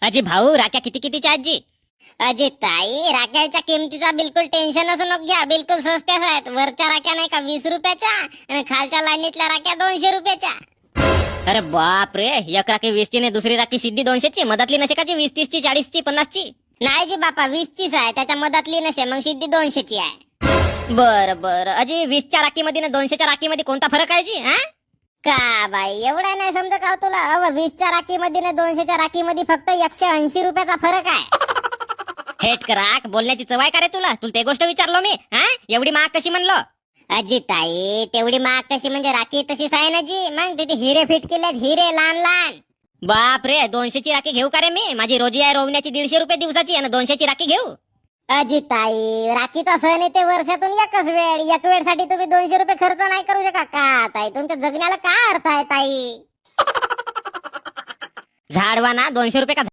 अजी भाऊ राख्या किती कितीच्या आजी? अजी ताई, राख्याच्या किमतीचा बिलकुल टेन्शन असू नको घ्या. बिलकुल स्वस्त्याच आहेत. वरच्या राख्या नाही का 20 रुपयाच्या आणि खालच्या लाईनीतल्या राख्या 200 रुपयाच्या. अरे बाप रे, एक राखी 20 ची ने दुसरी राखी सिद्धी 200 ची, मधातली नशे काची 20, 30 ची, 40 ची, 50 ची? नाही जी बापा, 20 चीच आहे. त्याच्या मधातली नशे, मग सिद्धी 200 ची आहे. बरं बरं अजी 20 च्या राखीमध्ये ना 200 च्या राखीमध्ये कोणता फरक आहे जी? हा का बाई, एवढा नाही समजा का तुला? 20 च्या राखीमध्ये ना 200 च्या राखीमध्ये फक्त 180 रुपयाचा फरक आहे. हेट कराक बोलण्याची चवाय का रे तुला? ते गोष्ट विचारलो मी. हा एवढी महाग कशी म्हणलो? अजी ताई, तेवढी महाग कशी म्हणजे राखी तशीच आहे ना जी. मग तिथे हिरे फिट केलेत, हिरे लहान लहान. बाप रे, 200 ची राखी घेऊ का रे मी? माझी रोजी आहे रोवण्याची 150 रुपये दिवसाची आणि 200 ची राखी घेऊ? अजी ताई, राखीचा सण येते वर्षातून एकच वेळ. एक वेळसाठी तुम्ही 200 रुपये खर्च नाही करू शका का ताई? तुमच्या जगण्याला काय अर्थ आहे ताई? झाडवा ना 200 रुपये का